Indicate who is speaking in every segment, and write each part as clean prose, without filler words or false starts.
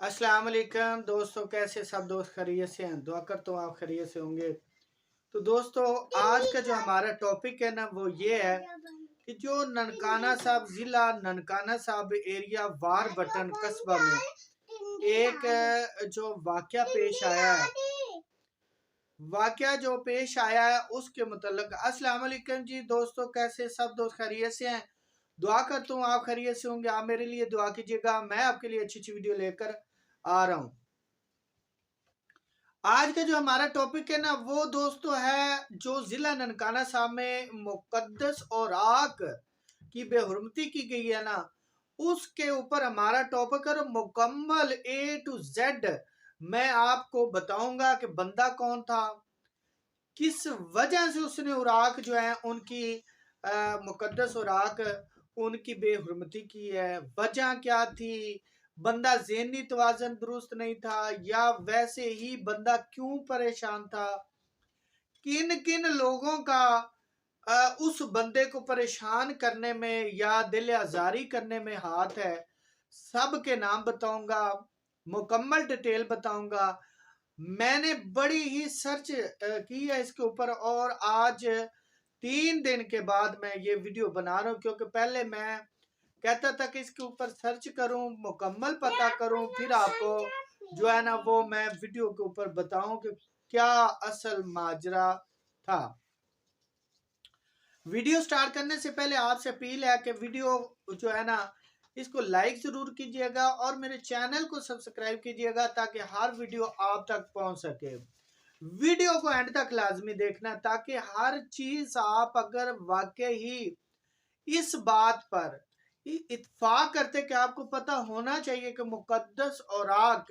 Speaker 1: अस्सलाम वालेकुम दोस्तों, कैसे सब दोस्त खैरियत से हैं। दुआ करता हूँ आप खैरियत से होंगे। तो दोस्तों, आज का जो हमारा टॉपिक है ना वो ये है कि जो ननकाना साहब ज़िला ननकाना साहब एरिया वार बटन कस्बा में एक जो वाकया पेश आया है, वाकया जो पेश आया है उसके मुतल्लिक। अस्सलाम वालेकुम जी दोस्तों, कैसे सब दोस्त खैरियत से हैं। दुआ करता हूँ आप खैरियत से होंगे। आप मेरे लिए दुआ कीजिएगा, मैं आपके लिए अच्छी अच्छी वीडियो लेकर आ रहा हूँ। आज का जो हमारा टॉपिक है ना वो दोस्तों है जो जिला ननकाना साहब में मुकद्दस और आक की बेहुरमती की गई है ना, उसके ऊपर हमारा टॉपिक है। मुकम्मल A to Z मैं आपको बताऊंगा कि बंदा कौन था, किस वजह से उसने उराक जो है उनकी मुकद्दस उराक उनकी बेहुरमती की है, वजह क्या थी, बंदा ज़हनी तवाज़ुन दुरुस्त नहीं था या वैसे ही बंदा क्यों परेशान था, किन किन लोगों का उस बंदे को परेशान करने में या दिल आज़ारी करने में हाथ है, सब के नाम बताऊंगा, मुकम्मल डिटेल बताऊंगा। मैंने बड़ी ही सर्च की है इसके ऊपर और आज 3 दिन के बाद मैं ये वीडियो बना रहा हूँ, क्योंकि पहले मैं कहता था कि इसके ऊपर सर्च करूं, मुकम्मल पता करूं, फिर आपको जो है ना वो मैं वीडियो के ऊपर बताऊं कि क्या असल माजरा था। वीडियो स्टार्ट करने से पहले आपसे अपील है कि वीडियो जो है ना इसको लाइक जरूर कीजिएगा और मेरे चैनल को सब्सक्राइब कीजिएगा ताकि हर वीडियो आप तक पहुंच सके। वीडियो को एंड तक लाजमी देखना ताकि हर चीज आप अगर वाकई ही इस बात पर इत्फाक करते कि आपको पता होना चाहिए कि मुकद्दस और आक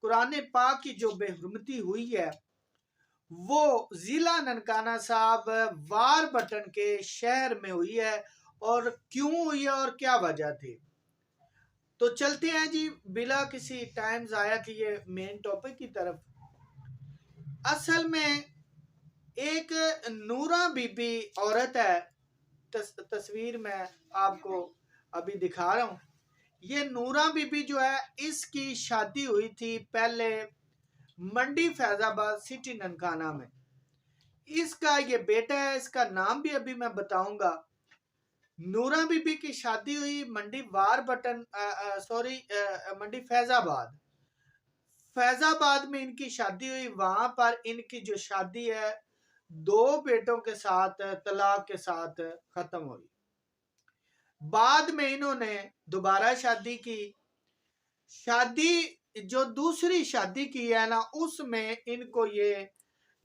Speaker 1: कुरान पाक की जो बेहुरमती हुई है वो जिला ननकाना साहब वार बटन के शहर में हुई है और क्यों हुई है और क्या वजह थी। तो चलते हैं जी बिला किसी टाइम जाया कि ये मेन टॉपिक की तरफ। असल में एक नूरा बीबी औरत है, तस्वीर में आपको अभी दिखा रहा हूं। ये नूरा बीबी जो है इसकी शादी हुई थी पहले मंडी फैजाबाद सिटी ननकाना में। इसका ये बेटा है, इसका नाम भी अभी मैं बताऊंगा। नूरा बीबी की शादी हुई मंडी वार बटन सॉरी मंडी फैजाबाद, फैजाबाद में इनकी शादी हुई। वहां पर इनकी जो शादी है 2 बेटों के साथ तलाक के साथ खत्म हुई। बाद में इन्होंने दोबारा शादी की। शादी जो दूसरी शादी की है ना उसमें इनको ये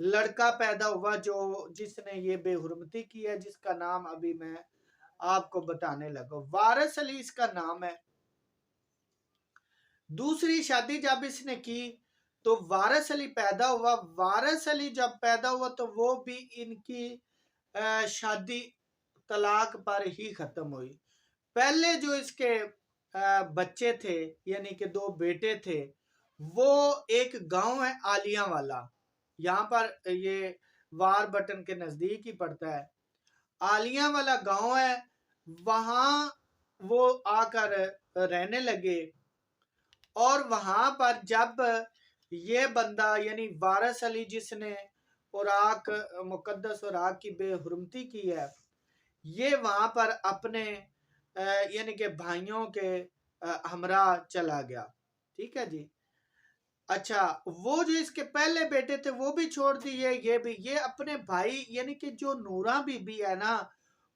Speaker 1: लड़का पैदा हुआ जो जिसने ये बेहुरमती की है, जिसका नाम अभी मैं आपको बताने लगा। वारिस अली इसका नाम है। दूसरी शादी जब इसने की तो वारिस अली पैदा हुआ। वारिस अली जब पैदा हुआ तो वो भी इनकी शादी तलाक पर ही खत्म हुई। पहले जो इसके बच्चे थे यानी कि 2 बेटे थे, वो एक गांव है आलिया वाला, यहाँ पर ये वार बटन के नजदीक ही पड़ता है। आलिया वाला गांव है, वहां वो आकर रहने लगे और वहां पर जब ये बंदा यानी वारिस अली जिसने उराक मुकद्दस उराक की बेहुरमती की है, ये वहां पर अपने यानी कि भाइयों के हमरा चला गया। ठीक है जी। अच्छा, वो जो इसके पहले बेटे थे वो भी छोड़ दिए, ये भी, ये अपने भाई यानी कि जो नूरा बीबी है ना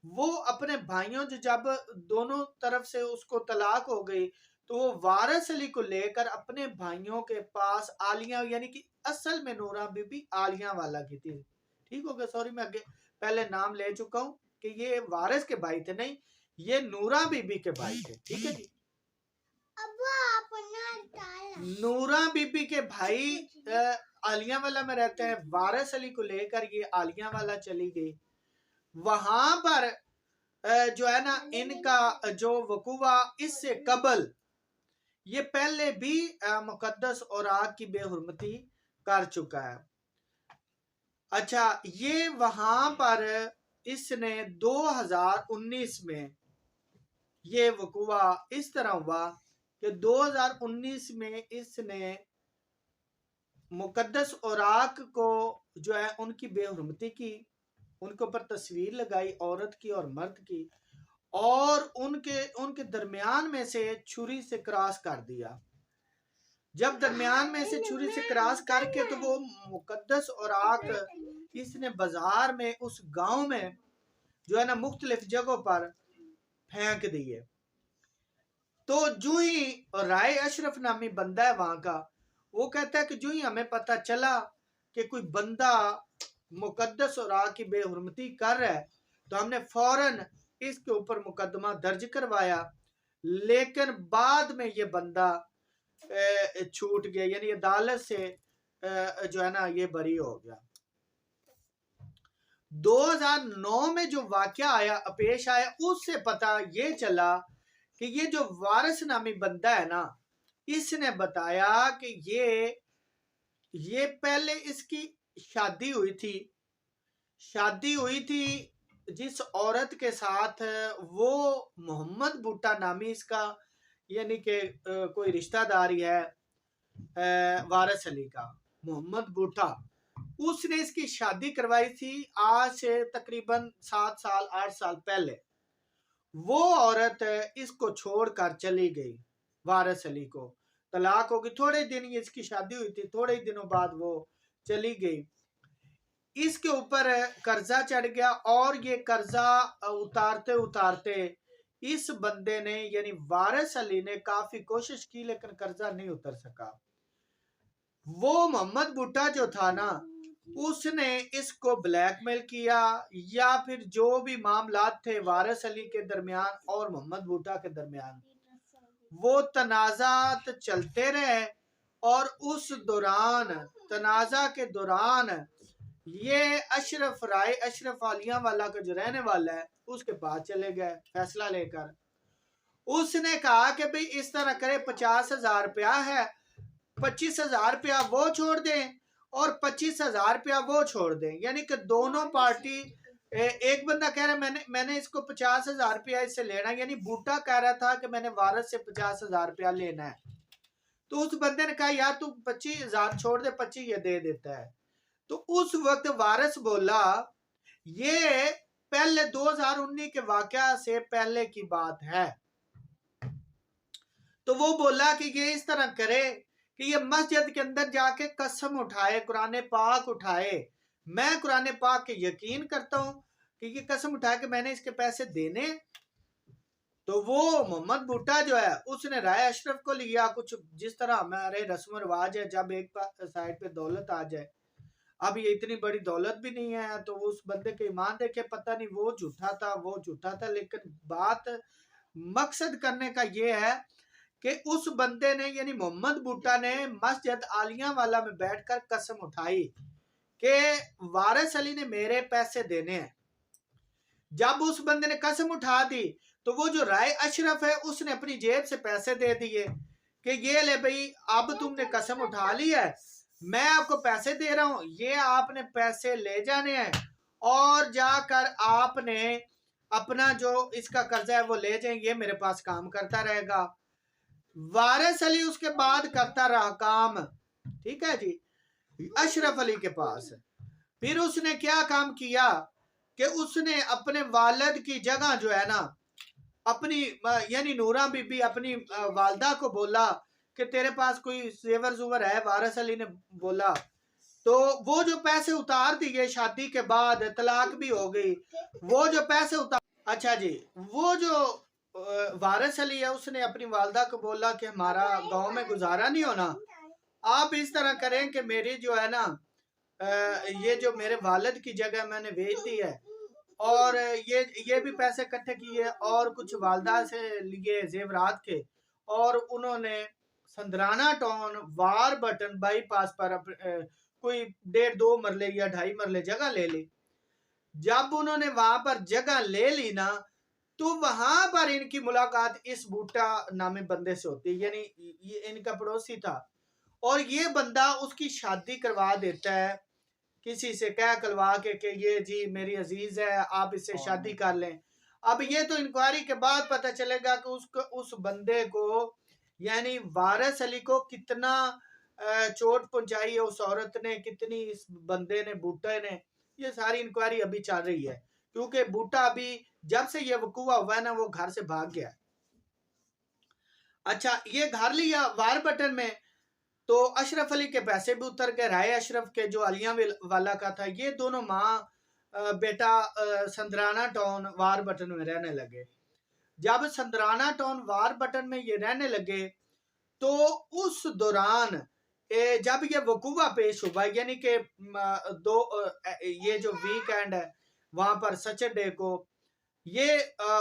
Speaker 1: वो अपने भाइयों जो जब दोनों तरफ से उसको तलाक हो गई तो वो वारिस अली को लेकर अपने भाइयों के पास आलिया यानी कि असल में नूरा बीबी आलिया वाला की थी। ठीक हो गया, सॉरी मैं आगे पहले नाम ले चुका हूं कि ये वारिस के भाई थे, नहीं ये नूरा बीबी के भाई थे। ठीक है जी। नूरा बीबी के भाई आलिया वाला में रहते हैं। वारिस अली को लेकर ये आलिया वाला चली गई। वहां पर जो है ना इनका जो वकूवा इससे कबल ये पहले भी मुकद्दस और आग की बेहुरमती कर चुका है। अच्छा, ये वहां पर इसने 2019 में ये वकूवा इस तरह हुआ कि 2019 में इसने मुकद्दस औराक को जो है उनकी बेहुरमती की, उनके ऊपर तस्वीर लगाई औरत की और मर्द की, और उनके उनके दरमियान में से छुरी से क्रॉस कर दिया। जब दरमियान में से छुरी से क्रॉस करके तो वो मुकद्दस औराक इसने बाजार में उस गांव में जो है ना मुख्तलिफ जगहों पर फेंक दिए। तो जो ही राय अशरफ नामी बंदा है वहां का, वो कहता है कि जो ही हमें पता चला कि कोई बंदा मुकद्दस औराक की बेहुरमती कर रहा है तो हमने फौरन इसके ऊपर मुकदमा दर्ज करवाया, लेकिन बाद में ये बंदा छूट गया, यानी अदालत से जो है ना ये बरी हो गया। 2009 में जो वाकया आया पेश आया, उससे पता ये चला कि ये जो वारिस नामी बंदा है ना, इसने बताया कि ये पहले इसकी शादी हुई थी जिस औरत के साथ, वो मोहम्मद भुट्टा नामी इसका यानी कि कोई रिश्तेदारी है वारिस अली का, मोहम्मद भुट्टा, उसने इसकी शादी करवाई थी आज से तकरीबन 7 साल 8 साल पहले। वो औरत इसको छोड़कर चली गई, वारिस अली को तलाक होगी, थोड़े दिन ही इसकी शादी हुई थी, थोड़े ही दिनों बाद वो चली गई। इसके ऊपर कर्जा चढ़ गया और ये कर्जा उतारते उतारते इस बंदे ने यानी वारिस अली ने काफी कोशिश की लेकिन कर्जा नहीं उतर सका। वो मोहम्मद भुट्टा जो था ना, उसने इसको ब्लैकमेल किया, या फिर जो भी मामलात थे वारिस अली के दरमियान और मोहम्मद भुट्टा के दरमियान, वो तनाजात चलते रहे, और उस दौरान तनाजा के दौरान ये राय अशरफ आलिया वाला का जो रहने वाला है उसके पास चले गए फैसला लेकर। उसने कहा कि भाई इस तरह करे, 50,000 रुपया है, 25,000 रुपया वो छोड़ दें और 25,000 रुपया वो छोड़ दें, यानी कि दोनों पार्टी, एक बंदा कह रहा है मैंने इसको 50,000 रुपया इससे लेना, यानी भुट्टा कह रहा था कि मैंने वारिस से 50,000 रुपया लेना है। तो उस बंदे ने कहा यार तू 25,000 छोड़ दे, 25 ये दे देता है। तो उस वक्त वारिस बोला, ये पहले 2019 के वाकया से पहले की बात है। तो वो बोला कि ये इस तरह करे कि ये मस्जिद के अंदर जाके कसम उठाए, कुरान पाक उठाए, मैं कुरान पाक के यकीन करता हूं कि ये कसम उठाए कि मैंने इसके पैसे देने। तो वो मोहम्मद भुट्टा जो है उसने राय अशरफ को लिया, कुछ जिस तरह हमारे रस्म रिवाज है, जब एक साइड पे दौलत आ जाए, अब ये इतनी बड़ी दौलत भी नहीं है, तो उस बंदे के ईमान देखे पता नहीं वो झूठा था, लेकिन बात मकसद करने का ये है कि उस बंदे ने यानी मोहम्मद भुट्टा ने मस्जिद आलिया वाला में बैठकर कसम उठाई कि वारिस अली ने मेरे पैसे देने हैं। जब उस बंदे ने कसम उठा दी तो वो जो राय अशरफ है उसने अपनी जेब से पैसे दे दिए कि ये ले भाई, अब तुमने कसम उठा ली है, मैं आपको पैसे दे रहा हूं, ये आपने पैसे ले जाने हैं और जाकर आपने अपना जो इसका कर्जा है वो ले जाए, ये मेरे पास काम करता रहेगा। वारिस अली उसके बाद करता रहा काम, ठीक है जी, अशरफ अली के पास। फिर उसने क्या काम किया कि उसने अपने वालिद की जगह जो है ना, अपनी यानी नूरा बीबी अपनी वालदा को बोला कि तेरे पास कोई जेवर जुवर है, वारिस अली ने बोला, तो वो जो पैसे उतार दिए शादी के बाद, तलाक भी हो गई, वो जो पैसे उतार, अच्छा जी, वो जो वारिस अली है उसने अपनी वालदा को बोला कि हमारा गांव में गुजारा नहीं होना, आप इस तरह करें कि मेरी जो है ना ये जो मेरे वालिद की जगह मैंने बेच दी है, और ये भी पैसे इकट्ठे किए और कुछ वालदा से लिए जेवरात के, और उन्होंने संदराना टाउन वार बटन बाईपास पर कोई 1.5-2 मरले या 2.5 मरले जगह ले ली। जब उन्होंने वहां पर जगह ले ली ना, तो वहां पर इनकी मुलाकात इस भुट्टा नामी बंदे से होती है, यानी ये इनका पड़ोसी था, और ये बंदा उसकी शादी करवा देता है किसी से कह कलवा के ये जी मेरी अजीज है, आप इससे शादी कर लें। अब ये तो इंक्वायरी के बाद पता चलेगा कि उस बंदे को यानी वारिस अली को कितना चोट पहुंचाई है उस औरत ने, कितनी इस बंदे ने, बूटे ने, ये सारी इंक्वायरी अभी चल रही है, क्योंकि बूटा अभी जब से ये वकूआ हुआ है ना वो घर से भाग गया। अच्छा, ये घर लिया वार बटन में, तो अशरफ अली के पैसे भी उतर गए, राय अशरफ के जो अलिया वाला का था। ये दोनों माँ बेटा संदराना टाउन वार बटन में रहने लगे। जब संदराना टाउन वार बटन में ये रहने लगे तो उस दौरान जब ये वकूआ पेश हुआ, यानी कि ये जो वीकेंड है वहां पर सैटरडे को ये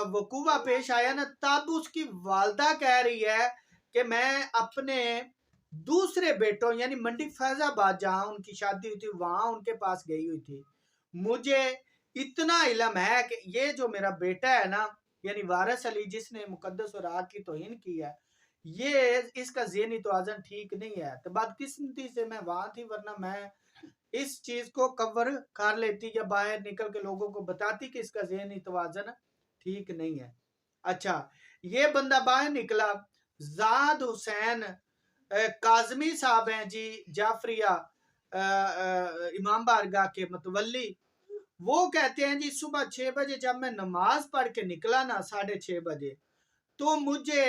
Speaker 1: वकूआ पेश आया ना, तब उसकी वालदा कह रही है कि मैं अपने दूसरे बेटों यानी मंडी फैजाबाद जहां उनकी शादी हुई थी वहां उनके पास गई हुई थी। मुझे इतना इल्म है कि ये जो मेरा बेटा है ना, यानी वारिस अली जिसने मुकद्दस और आग की तौहीन की है, ये इसका ज़हनी तवाज़ुन ठीक नहीं है। तो बदकिस्मती से मैं वहां थी, वरना मैं इस चीज को कवर कर लेती या बाहर निकल के लोगों को बताती कि इसका ज़हनी तवाज़ुन ठीक नहीं है। अच्छा, ये बंदा बाहर निकला, जाद हुसैन काजमी साहब हैं जी, जाफरिया इमाम बारगाह के मतवली। वो कहते हैं जी सुबह 6 बजे जब मैं नमाज पढ़ के निकला ना 6:30 बजे, तो मुझे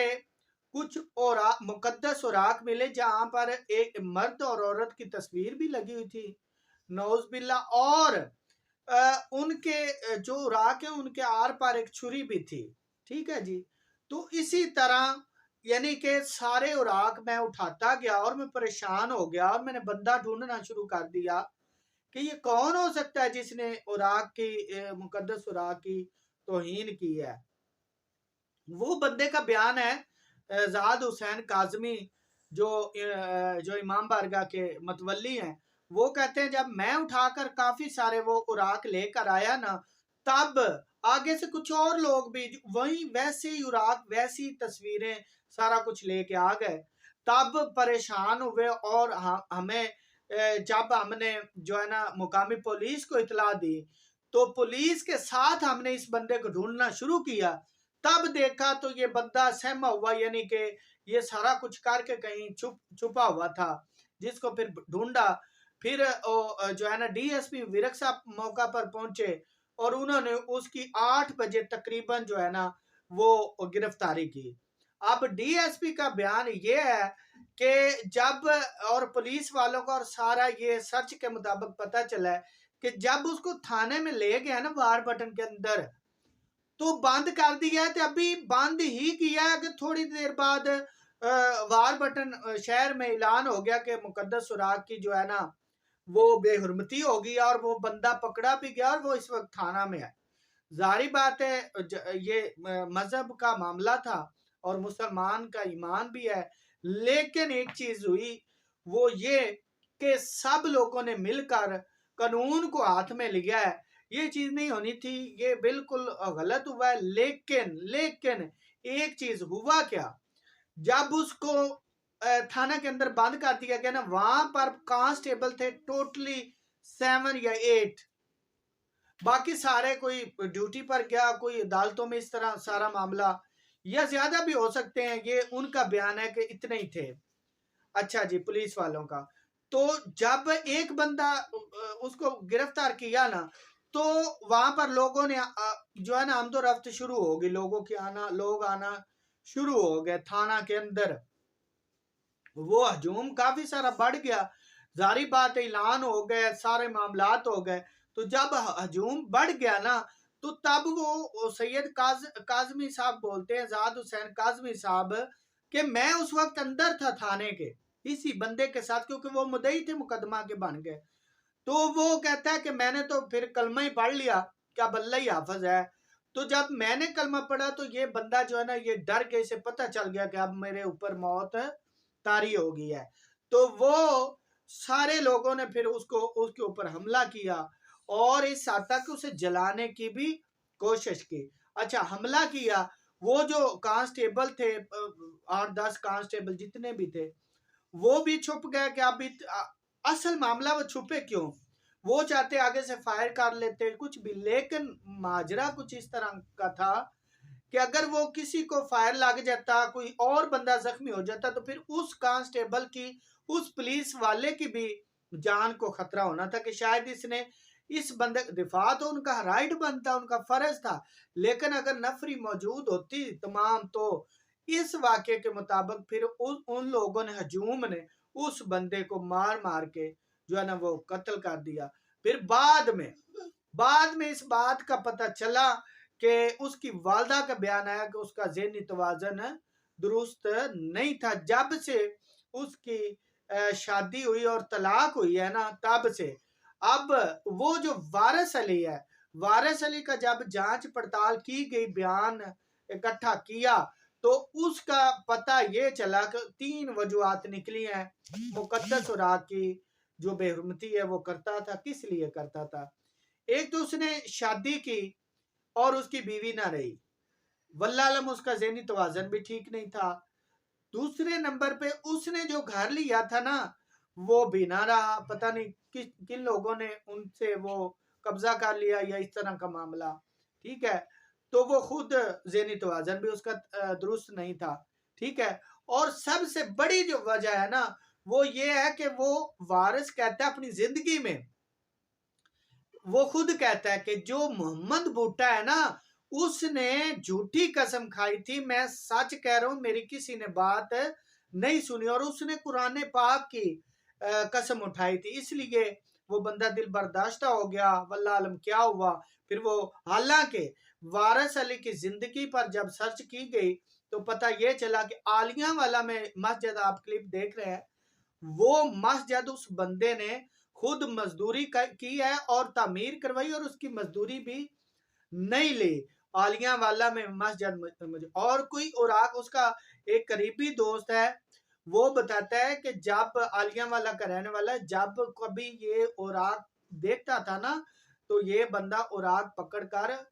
Speaker 1: कुछ और मुकद्दस औराक मिले जहां पर एक मर्द और औरत की तस्वीर भी लगी हुई थी, नौज बिल्ला, और उनके जो औराक है उनके आर पार एक छुरी भी थी। ठीक है जी। तो इसी तरह यानी कि सारे औराक मैं उठाता गया और मैं परेशान हो गया और मैंने बंदा ढूंढना शुरू कर दिया कि ये कौन हो सकता है जिसने औराक की मुकद्दस औराक की तौहीन की है। वो बंदे का बयान है जाद हुसैन काजमी, जो इमाम बारगाह के मतवली हैं। वो कहते हैं जब मैं उठाकर काफी सारे वो उराक लेकर आया ना, तब आगे से कुछ और लोग भी वही वैसे ही उराक, वैसी तस्वीरें, सारा कुछ लेके आ गए। तब परेशान हुए और हमें जब हमने जो है ना मुकामी पुलिस को इतला दी, तो पुलिस के साथ हमने इस बंदे को ढूंढना शुरू किया। तब देखा तो ये बंदा सहमा हुआ, यानी कि ये सारा कुछ करके कहीं छुपा हुआ था, जिसको फिर ढूंढा। फिर जो है ना डीएसपी विरक साहब मौका पर पहुंचे और उन्होंने उसकी 8 बजे तकरीबन जो है ना वो गिरफ्तारी की। अब डीएसपी का बयान ये है कि जब और पुलिस वालों को और सारा ये सर्च के मुताबिक पता चला है कि जब उसको थाने में ले गया ना वार बटन के अंदर, तो बंद कर दिया है। तो अभी बंद ही किया है कि थोड़ी देर बाद वार बटन शहर में ऐलान हो गया कि मुकद्दस सुराग की जो है ना वो बेहुरमती होगी और वो बंदा पकड़ा भी गया और वो इस वक्त थाना में है। जारी बात है ये मजहब का मामला था और मुसलमान का ईमान भी है, लेकिन एक चीज हुई वो ये कि सब लोगों ने मिलकर कानून को हाथ में लिया है। ये चीज नहीं होनी थी, ये बिल्कुल गलत हुआ है। लेकिन लेकिन एक चीज हुआ क्या, जब उसको थाना के अंदर बंद कर दिया गया ना, वहां पर कांस्टेबल थे टोटली 7 या 8, बाकी सारे कोई ड्यूटी पर गया, कोई अदालतों में, इस तरह सारा मामला, या ज्यादा भी हो सकते हैं। ये उनका बयान है कि इतने ही थे। अच्छा जी, पुलिस वालों का। तो जब एक बंदा उसको गिरफ्तार किया ना, तो वहां पर लोगों ने जो है ना आमदोरफ्त शुरू हो गई, लोगों की लोग आना शुरू हो गए थाना के अंदर। वो हजूम काफी सारा बढ़ गया, जारी बात ऐलान हो गए, सारे मामलात हो गए। तो जब हजूम बढ़ गया ना, तो तब वो सैयद काजमी साहब बोलते हैं, जाद हुसैन काजमी साहब, कि मैं उस वक्त अंदर था थाने के इसी बंदे के साथ, क्योंकि वो मुद्दई थे, मुकदमा के बन गए। तो वो कहता है कि मैंने तो फिर कलमा ही पढ़ लिया कि अब अल्लाह ही हाफिज है। तो जब मैंने कलमा पढ़ा तो ये बंदा जो है ना ये डर के, इसे पता चल गया कि अब मेरे ऊपर मौत तारी हो गई है। तो वो सारे लोगों ने फिर उसके ऊपर हमला किया और इस हद तक उसे जलाने की भी कोशिश की। अच्छा, हमला किया, वो जो कांस्टेबल थे 8-10 कांस्टेबल जितने भी थे, वो भी छुप गए कि अब असल मामला वो छुपे क्यों, वो चाहते आगे से फायर कर लेते कुछ भी। लेकिन माजरा कुछ इस तरह का था कि अगर वो किसी को फायर लग जाता, कोई और बंदा जख्मी हो जाता, तो फिर उस कांस्टेबल की, उस पुलिस वाले की भी जान को खतरा होना था कि शायद इसने इस बंदे, दिफा तो उनका राइट बनता, उनका फर्ज था, लेकिन अगर नफरी मौजूद होती तमाम, तो इस वाक्य के मुताबिक फिर उन लोगों ने, हजूम ने उस बंदे को मार मार के जो है ना वो कत्ल कर दिया। फिर बाद में इस बात का पता चला कि उसकी वालदा का बयान आया कि उसका ज़हनी तवाज़न दुरुस्त नहीं था। जब से उसकी शादी हुई और तलाक हुई है ना, तब से अब वो जो वारिस अली है, वारिस अली का जब जांच पड़ताल की गई, बयान इकट्ठा किया, तो उसका पता ये चला कि 3 वजूहात निकली हैं। मुकद्दस उराक की जो बेहुरमती है वो करता था, किस लिए करता था? एक तो उसने शादी की और उसकी बीवी ना रही, वल्लाह आलम उसका ज़हनी तवाज़न भी ठीक नहीं था। दूसरे नंबर पे उसने जो घर लिया था ना, वो भी ना रहा, पता नहीं किन लोगों ने उनसे वो कब्जा कर लिया या इस तरह का मामला, ठीक है। तो वो खुद ज़हनी तवाज़न भी उसका दुरुस्त नहीं था, ठीक है। और सबसे बड़ी जो वजह है ना, वो ये है कि वो वारिस कहता है अपनी जिंदगी में, वो खुद कहता है कि जो मोहम्मद भुट्टा है ना, उसने झूठी कसम खाई थी, मैं सच कह रहा हूं, मेरी किसी ने बात नहीं सुनी, और उसने कुरान पाक की कसम उठाई थी, इसलिए वो बंदा दिल बर्दाश्त हो गया। वल्लाह आलम क्या हुआ फिर वो, हालांकि वारिस अली की जिंदगी पर जब सर्च की गई तो पता ये चला कि आलिया वाला में मस्जिद, आप क्लिप देख रहे हैं, वो मस्जिद उस बंदे ने खुद मजदूरी की है और तामीर करवाई, और उसकी मजदूरी भी नहीं ली। आलिया वाला में मस्जिद, और कोई औराक उसका एक करीबी दोस्त है, वो बताता है कि जब आलिया वाला का रहने वाला है, जब कभी ये औराक देखता था ना, तो ये बंदा औराक पकड़ कर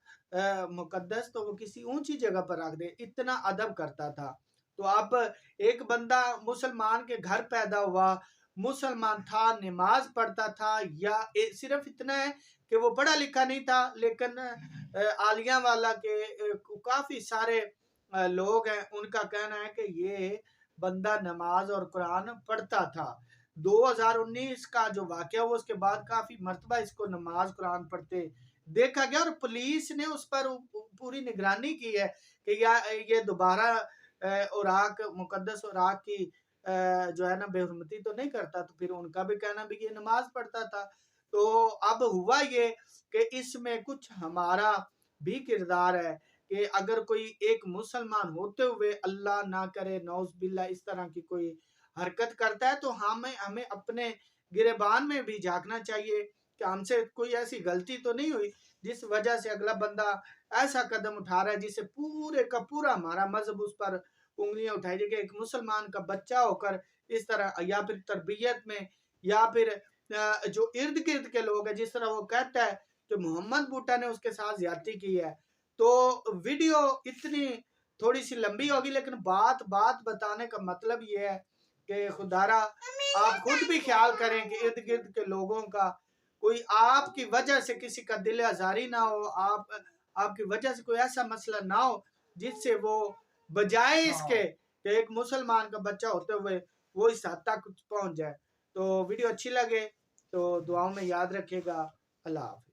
Speaker 1: मुकद्दस, तो वो किसी ऊंची जगह पर रख दे, इतना अदब करता था। तो अब एक बंदा मुसलमान के घर पैदा हुआ, मुसलमान था, नमाज पढ़ता था, या सिर्फ इतना है कि वो पढ़ा लिखा नहीं था, लेकिन आलिया वाला के काफी सारे लोग हैं, उनका कहना है कि ये बंदा नमाज और कुरान पढ़ता था। 2019 का जो वाकया हुआ, उसके बाद काफी मर्तबा इसको नमाज कुरान पढ़ते देखा गया, और पुलिस ने उस पर पूरी निगरानी की है कि ये दोबारा औराक, मुकद्दस औराक की जो है ना बेहुरमती तो नहीं करता। तो फिर उनका भी कहना भी ये नमाज पढ़ता था। तो अब हुआ ये कि इसमें कुछ हमारा भी किरदार है कि अगर कोई एक मुसलमान होते हुए, अल्लाह ना करे नौज बिल्ला, इस तरह की कोई हरकत करता है, तो हमें हमें अपने गिरेबान में भी झांकना चाहिए कि हमसे कोई ऐसी गलती तो नहीं हुई जिस वजह से अगला बंदा ऐसा कदम उठा रहा है जिससे पूरे का पूरा हमारा मजहब उस पर उंगलियां उठाई जाएगी। एक मुसलमान का बच्चा होकर इस तरह, या फिर तरबियत में, या फिर जो इर्द गिर्द के लोग हैं, जिस तरह वो कहता है कि मोहम्मद भुट्टा ने उसके साथ ज्यादती की है। तो वीडियो इतनी थोड़ी सी लंबी होगी, लेकिन बात बात बताने का मतलब ये है कि खुदारा आप खुद भी ख्याल करें कि इर्द गिर्द के लोगों का कोई आपकी वजह से किसी का दिल आजारी ना हो, आपकी वजह से कोई ऐसा मसला ना हो जिससे वो बजाय इसके कि एक मुसलमान का बच्चा होते हुए वो इस हद तक पहुंच जाए। तो वीडियो अच्छी लगे तो दुआओं में याद रखिएगा। अल्लाह हाफिज।